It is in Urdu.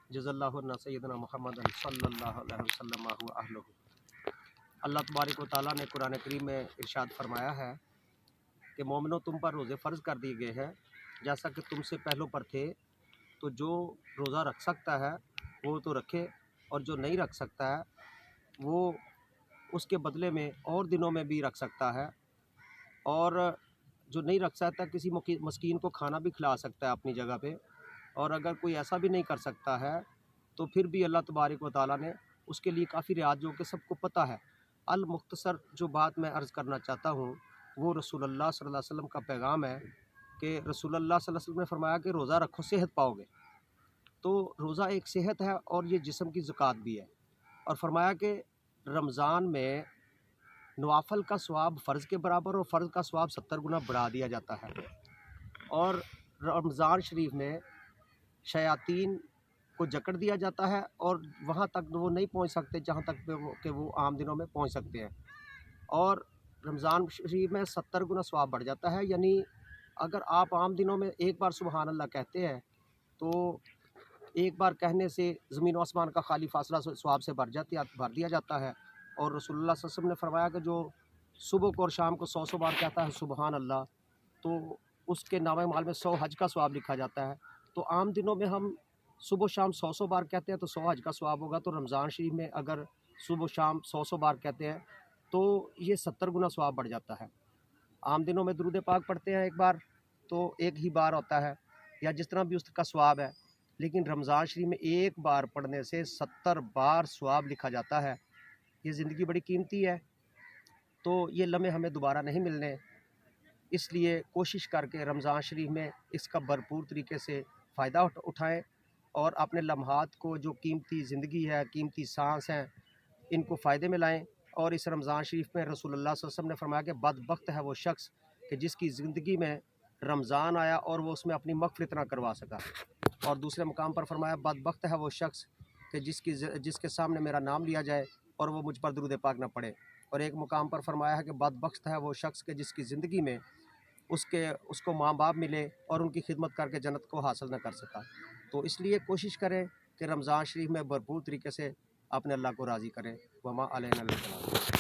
جزا اللہ عنا سیدنا محمد صلی اللہ علیہ وسلم اہلہ۔ اللہ تبارک و تعالیٰ نے قرآن کریم میں ارشاد فرمایا ہے کہ مومنو تم پر روزے فرض کر دیے گئے ہیں جیسا کہ تم سے پہلوں پر تھے، تو جو روزہ رکھ سکتا ہے وہ تو رکھے، اور جو نہیں رکھ سکتا ہے وہ اس کے بدلے میں اور دنوں میں بھی رکھ سکتا ہے، اور جو نہیں رکھ سکتا کسی مسکین کو کھانا بھی کھلا سکتا ہے اپنی جگہ پہ، اور اگر کوئی ایسا بھی نہیں کر سکتا ہے تو پھر بھی اللہ تبارک و تعالیٰ نے اس کے لیے کافی رعایت جو کہ سب کو پتہ ہے۔ المختصر جو بات میں عرض کرنا چاہتا ہوں وہ رسول اللہ صلی اللہ علیہ وسلم کا پیغام ہے کہ رسول اللہ صلی اللہ علیہ وسلم نے فرمایا کہ روزہ رکھو صحت پاؤ گے، تو روزہ ایک صحت ہے اور یہ جسم کی زکوٰۃ بھی ہے، اور فرمایا کہ رمضان میں نوافل کا ثواب فرض کے برابر اور فرض کا ثواب 70 گنا بڑھا دیا جاتا ہے، اور رمضان شریف میں شیاطین کو جکڑ دیا جاتا ہے اور وہاں تک وہ نہیں پہنچ سکتے جہاں تک کہ وہ عام دنوں میں پہنچ سکتے ہیں، اور رمضان شریف میں 70 گنا ثواب بڑھ جاتا ہے۔ یعنی اگر آپ عام دنوں میں ایک بار سبحان اللہ کہتے ہیں تو ایک بار کہنے سے زمین و آسمان کا خالی فاصلہ ثواب سے بھر دیا جاتا ہے، اور رسول اللہ صلی اللہ علیہ وسلم نے فرمایا کہ جو صبح کو اور شام کو 100 بار کہتا ہے سبحان اللہ، تو اس کے نامہ اعمال میں 100 حج کا ثواب لکھا جاتا ہے۔ تو عام دنوں میں ہم صبح و شام 100 بار کہتے ہیں تو 100 حج کا ثواب ہوگا، تو رمضان شریف میں اگر صبح و شام 100 بار کہتے ہیں تو یہ 70 گنا ثواب بڑھ جاتا ہے۔ عام دنوں میں درود پاک پڑھتے ہیں ایک بار تو ایک ہی بار ہوتا ہے یا جس طرح بھی اس کا ثواب ہے، لیکن رمضان شریف میں ایک بار پڑھنے سے 70 بار ثواب لکھا جاتا ہے۔ یہ زندگی بڑی قیمتی ہے، تو یہ لمحے ہمیں دوبارہ نہیں ملنے، اس لیے کوشش کر کے رمضان شریف میں اس کا بھرپور طریقے سے فائدہ اٹھائیں، اور اپنے لمحات کو جو قیمتی زندگی ہے، قیمتی سانس ہیں، ان کو فائدے میں لائیں۔ اور اس رمضان شریف میں رسول اللہ صلی اللہ علیہ وسلم نے فرمایا کہ بدبخت ہے وہ شخص کہ جس کی زندگی میں رمضان آیا اور وہ اس میں اپنی مغفرت نہ کروا سکا، اور دوسرے مقام پر فرمایا بدبخت ہے وہ شخص کہ جس کے سامنے میرا نام لیا جائے اور وہ مجھ پر درود پاک نہ پڑھے، اور ایک مقام پر فرمایا ہے کہ بدبخت ہے وہ شخص کہ جس کی زندگی میں اس کو ماں باپ ملے اور ان کی خدمت کر کے جنت کو حاصل نہ کر سکا۔ تو اس لیے کوشش کریں کہ رمضان شریف میں بھرپور طریقے سے اپنے اللہ کو راضی کریں۔ وما علینا الا البلاغ۔